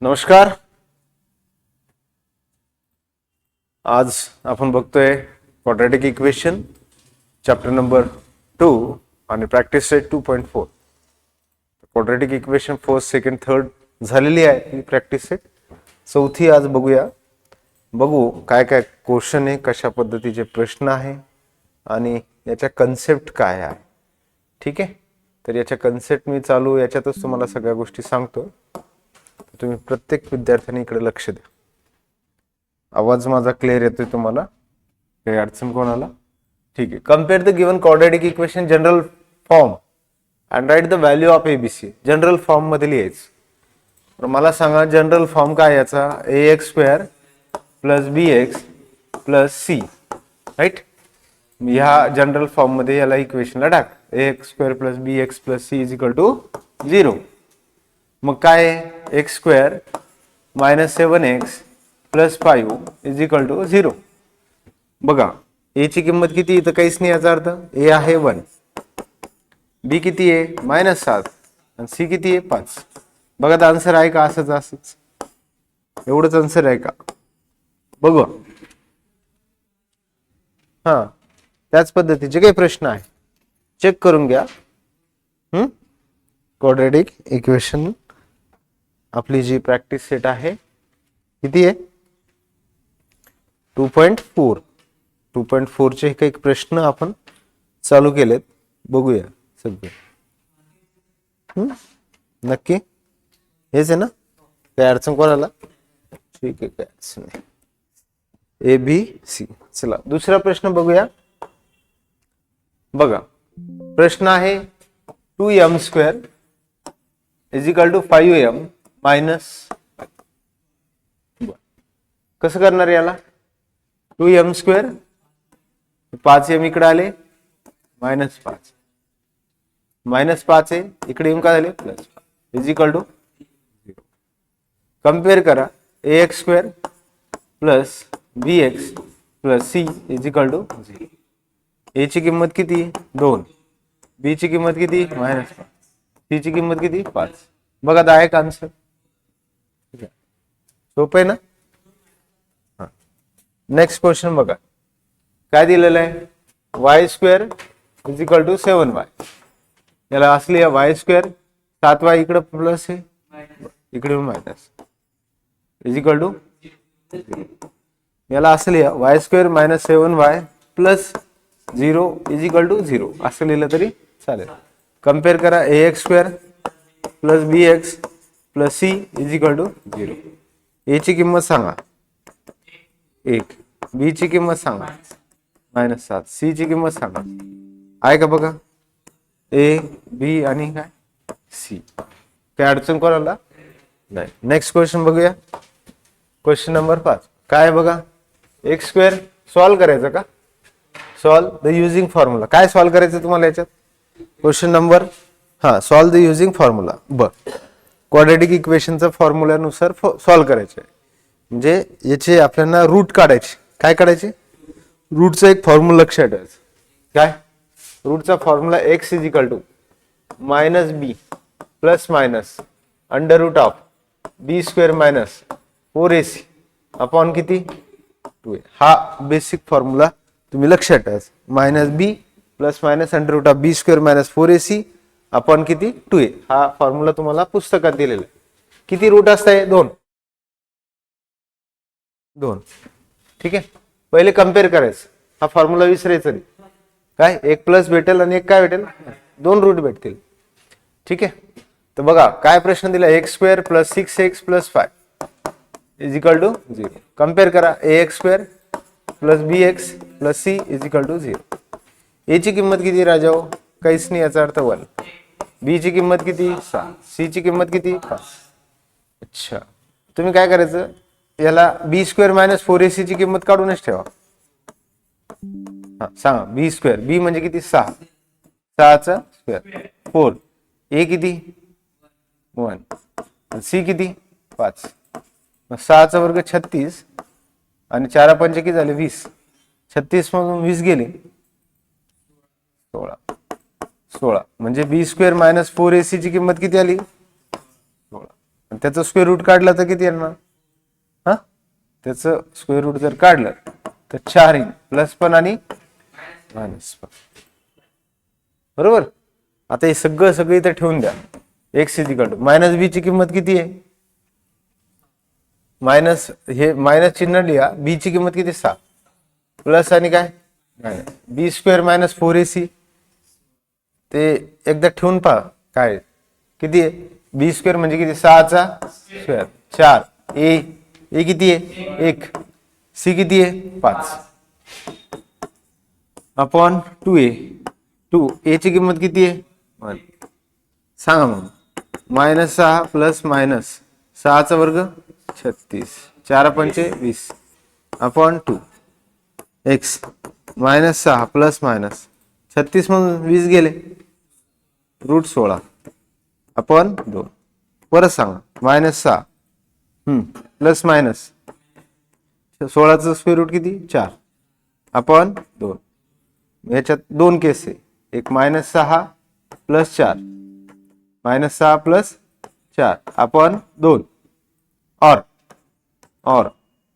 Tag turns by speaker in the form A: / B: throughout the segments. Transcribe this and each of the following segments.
A: नमस्कार. आज आपण बघतोय क्वाड्रॅटिक इक्वेशन चॅप्टर नंबर 2 आणि practice set 2.4. Quadratic equation first, second, third झालेली आहे ही प्रॅक्टिस सेट. चौथी आज बघूया. बघू काय काय क्वेश्चन आहे, कशा पद्धतीचे प्रश्न आहे आणि याच्या कन्सेप्ट काय आहे. ठीक आहे, तर याच्या कन्सेप्ट मी चालू याच्यातच तुम्हाला सगळ्या गोष्टी सांगतो. तुम्ही प्रत्येक विद्यार्थ्याने इकडे लक्ष द्या. आवाज माझा क्लिअर येतोय तुम्हाला? काही अडचण कोणाला? ठीक आहे. Compare the given quadratic equation general form and write the value of ABC. General form मध्ये लिहायचं. तर मला सांगा जनरल फॉर्म काय याचा? ax square plus bx plus c. Right. ह्या जनरल फॉर्म मध्ये याला इक्वेशनला टाक. ax square plus bx plus c is equal to 0. मग काय आहे? X square minus 7x plus 5 is equal to 0. बघा ए ची किंमत किती? तर काहीच नाही. याचा अर्थ ए आहे 1, बी किती आहे? -7 आणि सी किती आहे? 5. बघा तर आन्सर आहे का? असंच एवढंच आन्सर आहे का? बघू. हा, त्याच पद्धतीचे काही प्रश्न आहे, चेक करून घ्या. क्वाड्रॅटिक इक्वेशन आपली जी प्रॅक्टिस सेट आहे किती आहे? 2.4. 2.4 चे काही प्रश्न आपण चालू केलेत. बघूया सगळे. नक्की हेच आहे ना? काही अडचण कोणाला? ठीक आहे, काय अडचण नाही. A b c. चला दुसरा प्रश्न बघूया. बघा प्रश्न आहे 2m square is equal to 5m minus. कसं करणार याला? 2m स्क्वेअर 5m इकडे आले -5 -5 आहे इकडे येऊन काय झाले plus is equal to 0. Compare करा. ax square plus bx plus c is equal to 0. a ची किंमत किती? 2. b ची किंमत किती? -5. c ची किंमत किती? 5. बघा तर आहे का आन्सर? सोपं आहे ना? नेक्स्ट क्वेश्चन बघा काय दिलेलं आहे? y square is equal to 7y. याला असली y स्क्वेअर 7y इकडे प्लस आहे इकडे मायनस इज इक्वल टू 0. याला असली y square minus 7y plus 0 is equal to 0 असं लिहिलं तरी चालेल. कम्पेअर करा. ax square plus bx plus c is equal to 0. a ची किंमत सांगा 1, b ची किंमत सांगा -7, c ची किंमत सांगा. आहे का? बघा a b आणि काय c. काय अडचण कोणाला नाही. नेक्स्ट क्वेश्चन बघूया. क्वेश्चन नंबर 5 काय बघा? एक्स स्क्वेअर सॉल्व करायचं का? Solve the using formula. काय सॉल्व करायचं तुम्हाला याच्यात? Question number solve the using formula. Quadratic इक्वेशनचा फॉर्म्युल्यानुसार सॉल्व करायचं आहे. म्हणजे याचे आपल्याला रूट काढायचे. काय काढायचे? रूटचा एक फॉर्म्युला लक्षात ठेवायचा. काय रूटचा formula? X is equal to -b plus minus under root of b square minus 4ac upon किती? 2a. हा बेसिक फॉर्म्युला तुम्ही लक्षात ठेवायचा. -b plus minus under root of b square minus 4ac upon किती? 2a. हा formula तुम्हाला पुस्तकात दिलेला आहे. किती रूट असतात? 2. ठीक आहे. पहिले कम्पेअर करायचं. हा फॉर्म्युला विसरायचा नाही. काय? एक प्लस भेटेल आणि एक काय भेटेल? 2 रूट भेटतील. ठीक आहे. तर बघा काय प्रश्न दिला? X square plus 6x plus 5 is equal to 0. Compare करा. ax square plus bx plus c is equal to 0. a ची किंमत किती राजाओ? काहीच नाही. याचा अर्थ 1. b ची किंमत किती? 6. c ची किंमत किती? 5. अच्छा, तुम्ही काय करायचं? याला बी स्क्वेअर मायनस 4ac ची किंमत काढूनच ठेवा. सांगा बी स्क्वेअर. बी म्हणजे किती? 6. 6चा स्क्वेअर 4. ए किती? 1. सी किती? 5. 6चा वर्ग 36 आणि 4 पंचे किती झाले? 20. 36 मधून 20 गेले 16. म्हणजे बी स्क्वेअर मायनस 4ac ची किंमत किती आली? 16. त्याचं स्क्वेअर रूट काढलं तर किती येणार? हा, त्याचं स्क्वेअर रूट जर काढलं तर 4 येईल, प्लस पण आणि मायनस पण. बरोबर. आता हे सगळं इथे ठेवून द्या. X is equal to minus b ची किंमत किती आहे? मायनस, हे मायनस चिन्ह लिहा. बी ची किंमत किती? 6 प्लस आणि काय minus b square minus 4ac. ते एकदा ठेवून पहा काय किती आहे. बी स्क्वेअर म्हणजे किती? 6 चा स्क्वेअर 4. ए किती आहे? 1. सी किती आहे? 5 अपॉन 2a. 2a ची किंमत किती आहे? 1. सांगा मग. -6 प्लस मायनस 6 चा वर्ग 36, 4 पंचे 20 अपॉन 2 एक्स. -6 प्लस मायनस 36 मधून 20 गेले, रूट 16 अपॉन 2. परत सांगा. -6 प्लस मायनस 16चं स्क्वेअर रूट किती? 4 अपॉन 2. याच्यात 2 केस आहे. एक -6 प्लस 4, -6 प्लस 4 अपॉन 2 और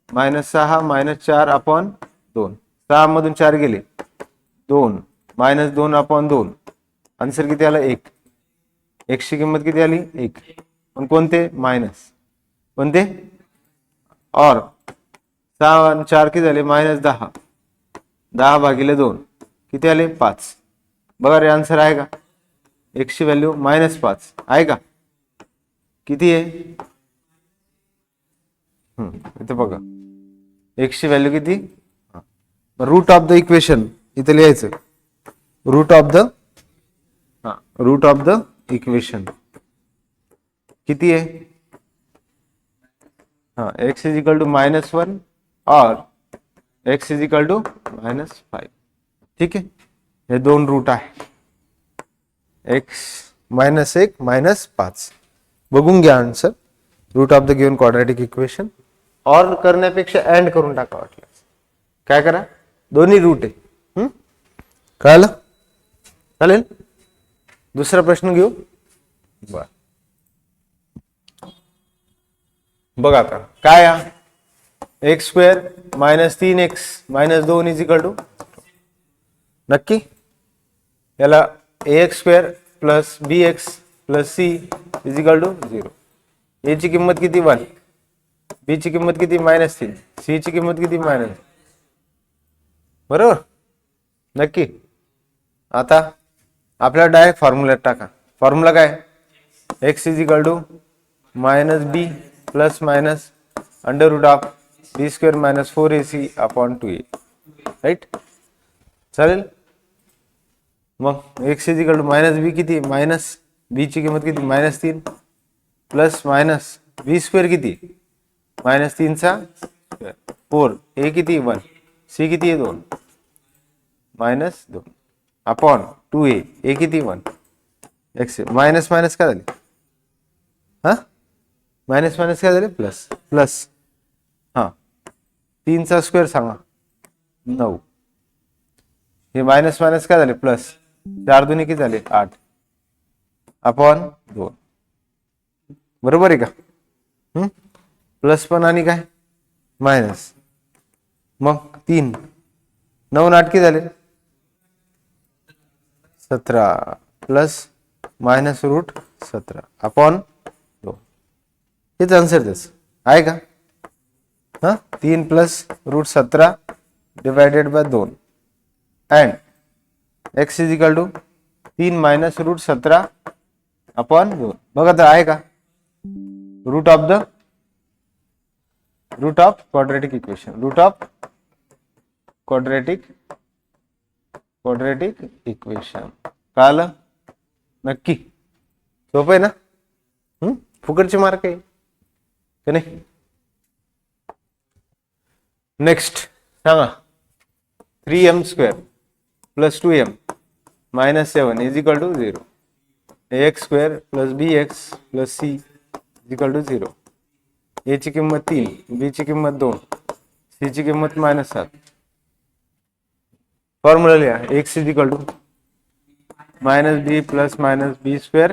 A: -6 -4 अपॉन 2. 6 मधून 4 गेले, 2 -2 अपॉन 2. आन्सर किती आला? 1. x ची किंमत किती आली? 1. पण कोणते? मायनस. कोणते? और 6 आणि 4 किती झाले? -10. 10 भागिले 2 किती आले? 5. बघा रे, आन्सर आहे का? x ची व्हॅल्यू -5 आहे का? किती आहे? इथे बघा x ची व्हॅल्यू किती? रूट ऑफ द इक्वेशन इथे लिहायचं. रूट ऑफ द इक्वेशन किती आहे? x इज इक्वल टू -1 और x इज इक्वल टू -5. ठीक आहे. हे 2 रूट आहे. x -1 -5 बघून घ्या answer. Root of the given quadratic equation. और करण्यापेक्षा अँड करून टाका वाटलं. काय करा? दोन्ही रूट आहे. कळलं? चालेल. दुसरा प्रश्न घेऊ. बर, बघा आता काय? X square -3x -2 is equal to. नक्की याला ax square plus bx plus c is equal to 0. a ची किंमत किती? 1. b ची किंमत किती? -3. c ची किंमत किती? -. बरोबर. नक्की. आता आपल्याला डायरेक्ट फॉर्म्युल्यात टाका. फॉर्म्युला काय? x is equal to -b plus minus under root of b square minus 4ac upon 2a. Right. चालेल. मग x is equal to -b किती? मायनस b ची किंमत किती? -3 प्लस मायनस b स्क्वेअर किती? -3 चा स्क्वेअर 4. a किती? 1. c किती आहे? 2 -2 अपॉन 2a. a किती? 1. x मायनस मायनस काय झाले? मायनस मायनस काय झाले? प्लस. प्लस 3 चा स्क्वेअर सांगा. 9. हे मायनस मायनस काय झाले? प्लस. 4 दुनी किती झाले? 8 अपॉन 2. बरोबर आहे का? प्लस पण आणि काय? मायनस. मग 3 9 8 किती झाले? 17 प्लस मायनस रूट 17 अपॉन 2. हेच आन्सर त्याच आहे का? 3 plus root 17 divided by 2 and x is equal to 3 minus root 17 upon 2. बघा तर आहे का? Root of quadratic equation. Root of quadratic equation. कळलं? नक्की. सोपं आहे ना? फुकटचे मार्क आहे का नाही? नेक्स्ट सांगा. 3m square plus 2m minus 7 is equal to 0. ax square plus bx plus c is equal to 0. a ची किंमत 3, b ची किंमत 2, c ची किंमत -7. फॉर्म्युला लिहा. x is equal to -b plus -b square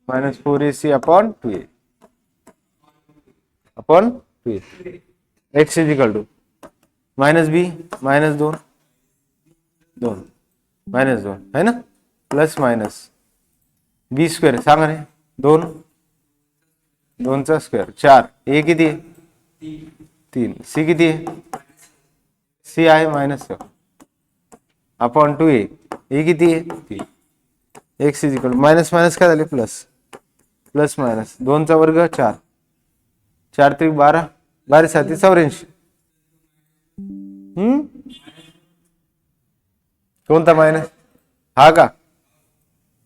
A: -4ac upon 2a. Upon 2a. x is equal to minus b minus 2 minus 2 है ना, plus minus बी square सांगा रे, 2 चा स्क्वेअर 4. ए किती आहे 3. सी किती आहे, सी आहे मायनस 7 अपॉन 2a. ए किती आहे 3. एक्स इजिकल मायनस मायनस काय झाले प्लस, प्लस मायनस 2 चा वर्ग 4, 4 त्रिक 12, 12 7 84. कोणता मायनस, हा का,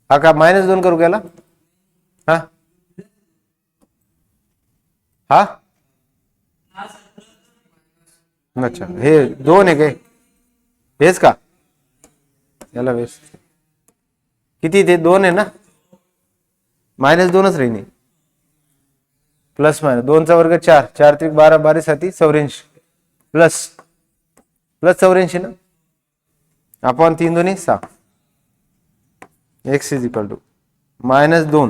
A: हा का मायनस 2 करू गेला, हा हा अच्छा हे 2 आहे काय, हेच का, याला वेस किती ते 2 आहे ना, मायनस 2च राहील, प्लस मायनस 2 चा वर्ग 4, 4 त्रिक 12, 12 7 84 प्लस प्लस 84 ना, upon 3 2 6. X is equal to minus 2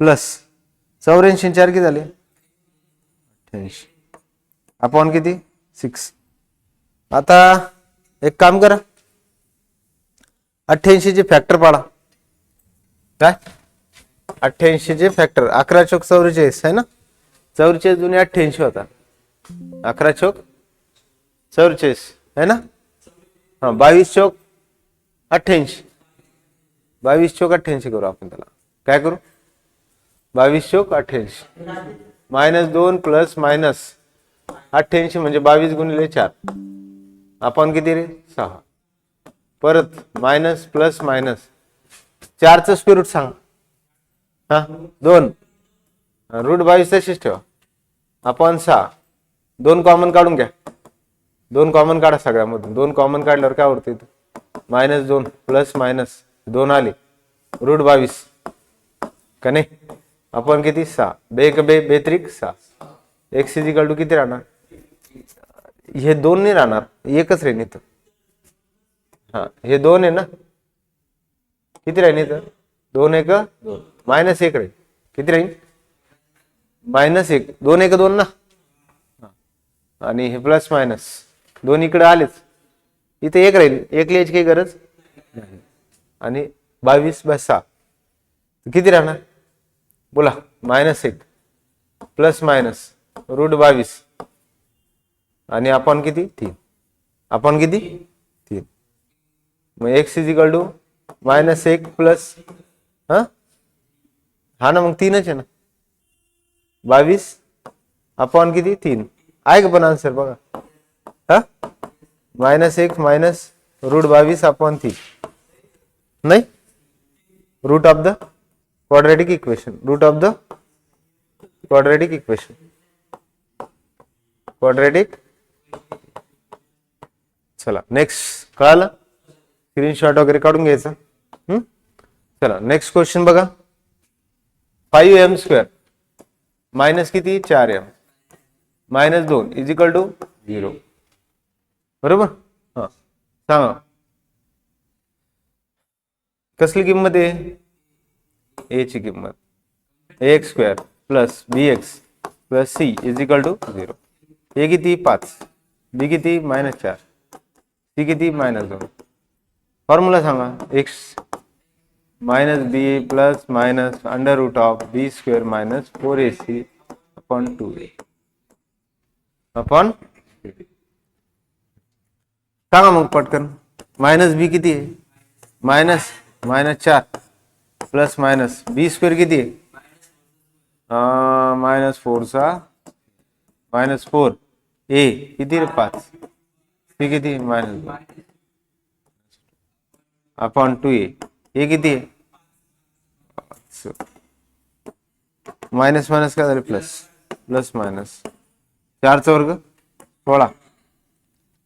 A: plus 84 4 किती झाले 88 अपॉन किती 6. आता एक काम करा, 88 चे फॅक्टर पाडा, काय 88 चे फॅक्टर, 11 चौक 44 है ना, 44 दुनी 88 होता, 11 चौक 44 है ना, हाँ 22 चौक 88, 22 चौक 88 करू आपण, त्याला काय करू 22 चौक 88 मायनस 2 प्लस मायनस 88 म्हणजे 22 गुणिले 4 आपण किती रे 6, परत मायनस प्लस मायनस 4 चं स्क्वेअर रूट सांग, हा 2 रूट 22 तशीच ठेवा आपण 6, 2 कॉमन काढून घ्या, 2 कॉमन काढा सगळ्यामधून, 2 कॉमन काढल्यावर काय उरते मायनस 2 प्लस मायनस 2 आले रूट 22 का नाही, आपण किती 6 बे एक बे बेत्रिक 6. एक्स इजिकल टू किती राहणार, हे 2 नाही राहणार, एकच राहील इथं, हा हे 2 आहे ना, किती राहील इथं 2 1 2 मायनस 1 राहील, किती राहील मायनस 1, 2 1 2 ना, आणि हे प्लस मायनस 2 इकडे आलेच, इथे 1 राहील, 1 लिहायची काही गरज नाही, आणि 22/6 किती राहणार बोला, मायनस 1 प्लस मायनस रूट 22 आणि आपण किती 3, आपण किती 3. मग एक्स इजिकल टू मायनस 1 प्लस हा ना, मग 3च आहे ना, 22 आपण किती 3 आहे का, पण आन्सर बघा, हा मायनस 1 मायनस रूट 22 आपण 3 नाही, root of the quadratic equation, root of the quadratic equation, quadratic. चला नेक्स्ट, कळालं, स्क्रीनशॉट वगैरे काढून घ्यायचा. चला नेक्स्ट क्वेश्चन बघा, 5m स्क्वेअर मायनस किती 4m minus 2 is equal to 0, बरोबर, हा सांगा कसली किंमत आहे, ए ची किंमत ax square plus bx plus c is equal to 0. A किती 5, बी किती मायनस 4, सी किती मायनस 2. फॉर्म्युला सांगा, x minus b plus minus under root of b square minus 4ac upon 2a upon, सांगा मग पटकन, मायनस बी किती आहे minus minus 4 plus minus b square किती आहे मायनस 4 चा मायनस 4, ए किती रे 5, सी किती मायनस 2 अपॉन 2a, ए किती आहे मायनस मायनस काय झाले प्लस, प्लस मायनस 4 चा वर्ग 16,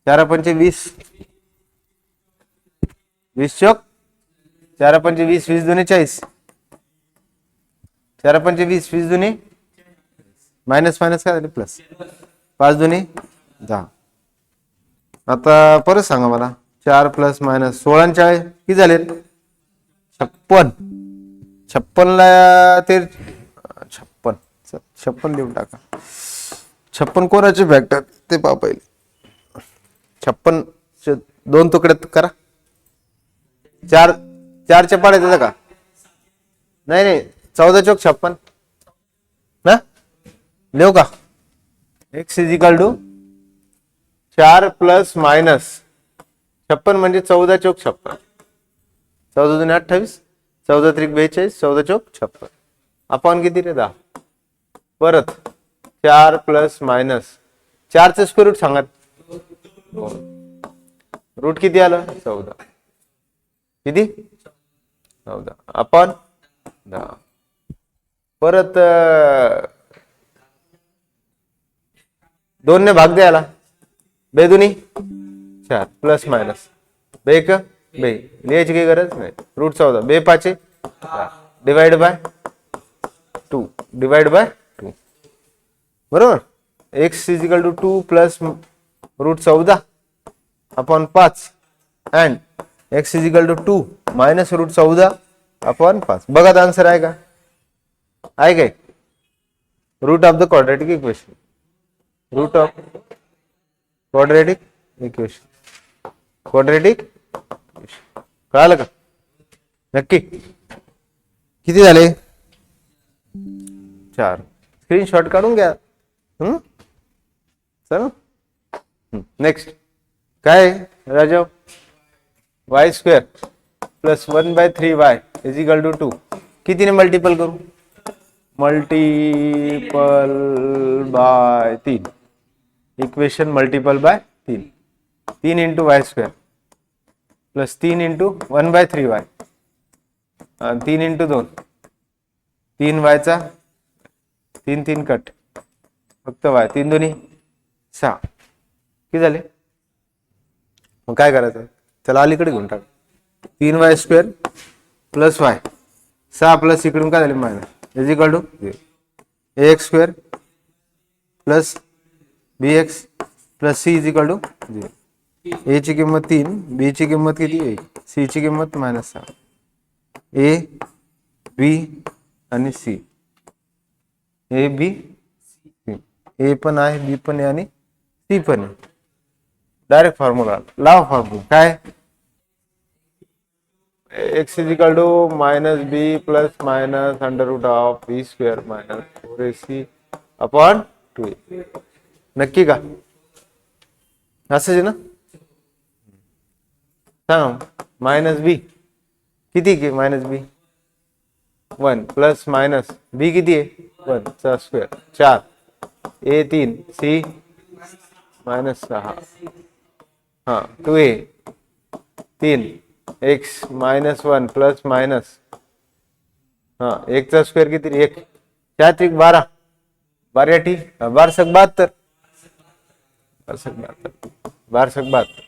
A: 4 पंचे 20, 20 चौक 4 पंचे 20, 20 दुने 40, 4 पंचे 20, 20 दुने मायनस मायनस काय झाले प्लस, 5 दुने 10. आता परत सांगा मला, 4 प्लस मायनस 16 40 किती झाले 56, 56 ला ते 56 लिहून टाका, 56 कोणाचे फॅक्टर ते पहा पहिले. 56 चे 2 तुकड्यात करा. 4 चे पाडे देता का? नाही नाही, 14 चौक 56 ना, लिहू का? x is equal to 4 plus minus 56 म्हणजे 14 चौक 56. 14 दूने 28, 14 त्रिक 42, 14 चौक 56. आपण किती रे 10. परत 4 प्लस मायनस 4 चे स्क्वेअर रूट सांगा. रूट किती आलं? 14. किती? 14 आपण 10. परत 2 ने भाग द्यायला. 2 दुनी 4 प्लस मायनस 2 एक 2 लिहायची काही गरज नाही. रूट 14 2 पाचे डिवाइड बाय 2 डिवाइड बाय 2 बरोबर. x is equal to 2 plus root 14 upon 5 and x is equal to 2 minus root 14 upon 5. बघा आन्सर आहे का? आहे काय? Root of the quadratic equation. Root of quadratic equation. Quadratic कळालं का? नक्की किती झाले? 4. स्क्रीनशॉट काढून घ्या. चला नेक्स्ट काय राजव? वाय स्क्वेअर प्लस 1/3y इजिकल टू 2 कितीने मल्टिपल करू? Multiple bye 3. Equation multiple bye 3. 3 into Y square plus 3 into 1/3y 3 into 2 3 वायचा 3 3 cut फक्त y 3 दोन्ही 6. किती झाले? मग काय करायचं? त्याला अलीकडे घेऊन टाक. 3y square plus y 6 plus इकडून काय झाले minus is equal to 0. ax square plus bx plus c is equal to 0. a ची किंमत 3, b ची किंमत किती 1, c ची किंमत -6. a b आणि c a b c a पण आहे b पण आहे आणि c पण आहे. डायरेक्ट फॉर्म्युला लावा. फॉर्म्युला काय? x is equal to minus b plus minus under root of b square minus 4ac upon 2a. नक्की का? असंच आहे ना? सांग. मायनस बी किती की मायनस बी 1 प्लस मायनस बी किती आहे 1 चा स्क्वेअर 4 a 3 c -6 हा 2a 3 x -1 प्लस मायनस हा 1 चा स्क्वेअर किती 1 4 त्रिक 12 12 ठीक 12 सक 72 12 सक 72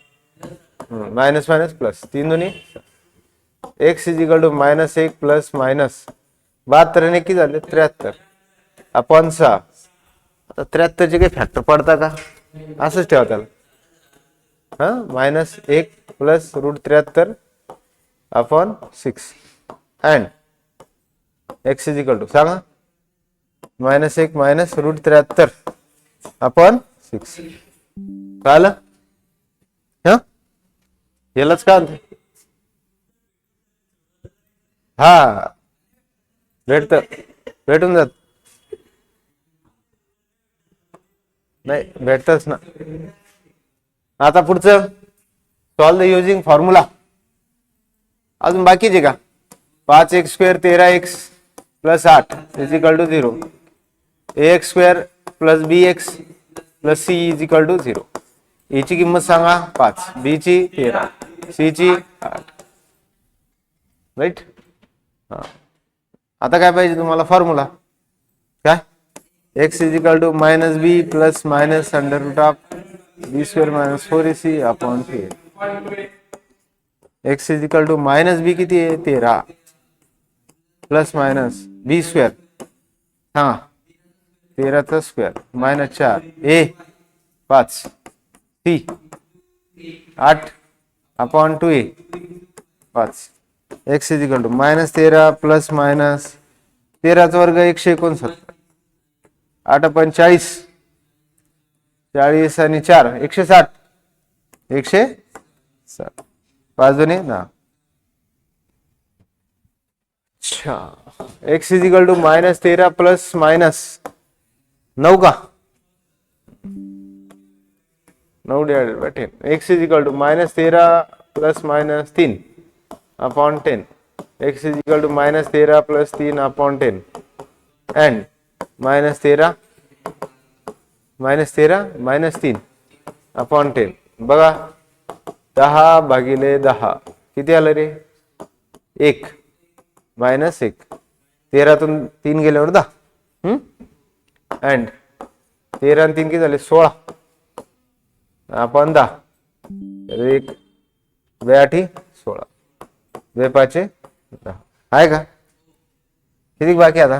A: मायनस मायनस प्लस 3 दोन्ही x is equal to -1 plus minus 72 ने किती झाले 73 अपॉन 6. आता 73 चे काही फॅक्टर पडता का? असंच ठेवा त्याला. हा -1 plus root 73 upon 6 and x is equal to सांगा -1 मायनस रूट 73 अपॉन 6. कळलं? हा यालाच का हा भेटून जात नाही भेटतच ना. आता पुढचं सॉल्व द युजिंग फॉर्म्युला. अजून बाकीचे का? 5x square 13x plus 8 is equal to 0. ax square plus bx plus c is equal to 0. a ची किंमत सांगा 5, b ची 13, c ची 8. राईट. हा आता काय पाहिजे तुम्हाला? फॉर्म्युला काय? x is equal to minus b plus minus under root of b square minus 4ac upon 3. x is equal to minus b किती आहे 13 प्लस मायनस बी स्क्वेअर हा 13 चा square minus 4 a 5 c 8 upon 2a 5. x is equal to -13 plus minus 13 चा वर्ग 169 8 × 40 40 आणि 4 160 160 5 2 10. अच्छा x is equal to -13 plus -9 का 9 divided by 10. x is equal to -13 plus -3 upon 10. x is equal to -13 plus 3 upon 10 and -13 -3 upon 10. बघा 10 भागिले 10 किती आलं रे 1 -1 13 तून 3 गेल्यावर 10 एंड 13 आणि 3 किती झाले 16 अपॉन 10 तर 1 2 8 16 2 5 10 आहे का किती बाकी आता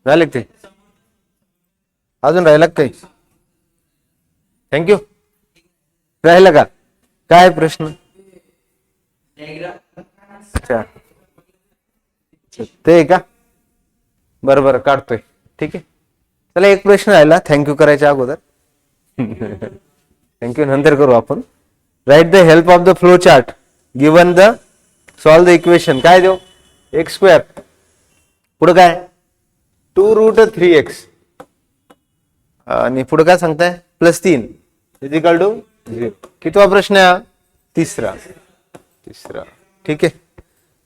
A: झाले ते अजून राहिला काही थँक्यू राहिलं का काय प्रश्न अच्छा ते का बरोबर काढतोय ठीक आहे चला एक प्रश्न राहिला थँक्यू करायच्या अगोदर थँक्यू नंतर करू आपण write the help of the flow chart given the solve the equation काय देऊ एक्स स्क्वेअर पुढे काय 2√3x आणि पुढे काय सांगताय +3 इजिकल टू 0. कितवा प्रश्न आहे तिसरा ठीक आहे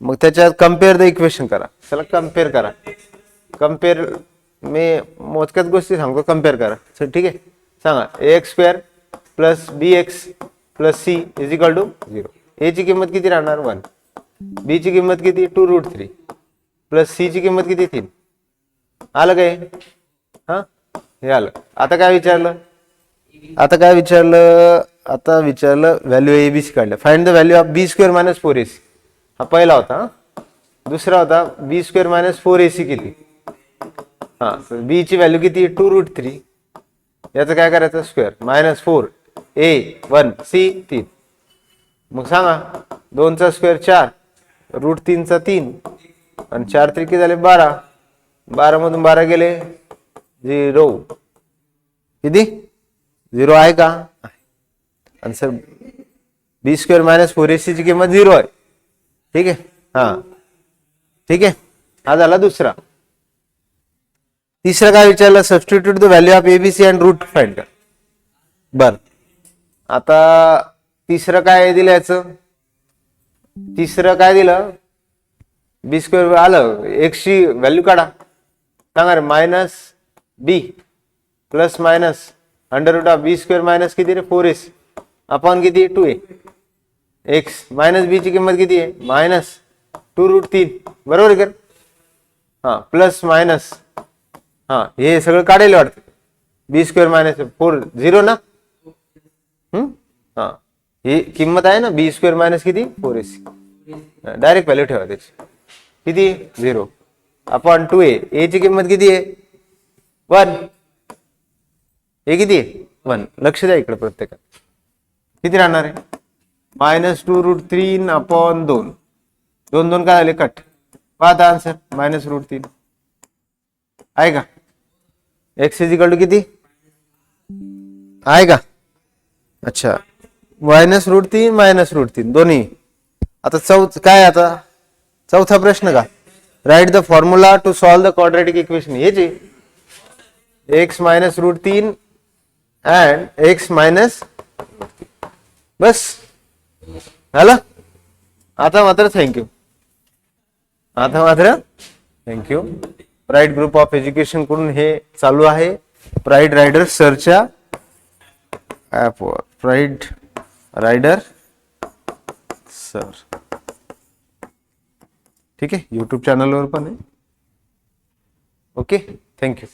A: मग त्याच्यात कम्पेअर द इक्वेशन करा चला कम्पेअर करा कम्पेअर मी मोजक्याच गोष्टी सांगतो कम्पेअर करा चल ठीक आहे सांगा ax² plus bx plus c is equal to 0. a ची किंमत किती राहणार 1 b ची किंमत किती 2√3 प्लस c ची किंमत किती 3 आलं काय हा हे आलं आता काय विचारलं आता विचारलं व्हॅल्यू एबीसी काढलं find the value of b² - 4ac हा पहिला होता दुसरा होता b² - 4ac किती हा b ची व्हॅल्यू किती 2√3 याचं काय करायचं स्क्वेअर -4 a 1 c 3 मग सांगा 2 चा स्क्वेअर 4 √3 चा 3 आणि 4 त्रिकी झाले 12 12 मधून 12 गेले 0 किती 0 आहे का आन्सर b² - 4ac ची किंमत 0 आहे ठीक आहे हा ठीक आहे हा झाला दुसरा तिसरा काय विचारलं substitute the value of a b c and root find कर बर आता तिसरं काय दिलं याचं तिसरं काय दिलं b² आलं x ची व्हॅल्यू काढा सांगा रे -b plus minus under root of b² किती रे 4ac अपॉन किती 2a x -b ची किंमत किती आहे -2√3 बरोबर आहे का हा प्लस मायनस हा हे सगळं काढेल वाटतं b² - 4 0 ना हा ही किंमत आहे ना b² किती 4ac डायरेक्ट व्हॅल्यू ठेवा त्याची किती 0 अपॉन 2a a ची किंमत किती आहे 1 हे किती आहे 1 लक्ष द्या इकडे प्रत्येकात किती राहणार आहे -2√3 अपॉन 2 2 2 काय झाले कट पाहता आन्सर -√3 आहे का x इजिकल टू किती आहे का अच्छा -√3 दोन्ही आता आता चौथा प्रश्न का write the formula to solve the quadratic equation हे जे x -√3 अँड x बस झालं आता मात्र thank you pride group of education कडून हे चालू आहे प्राइड रायडर सरच्या ऍपवर प्राइड रायडर सर ठीक आहे यूट्यूब चॅनलवर पण आहे ओके थँक्यू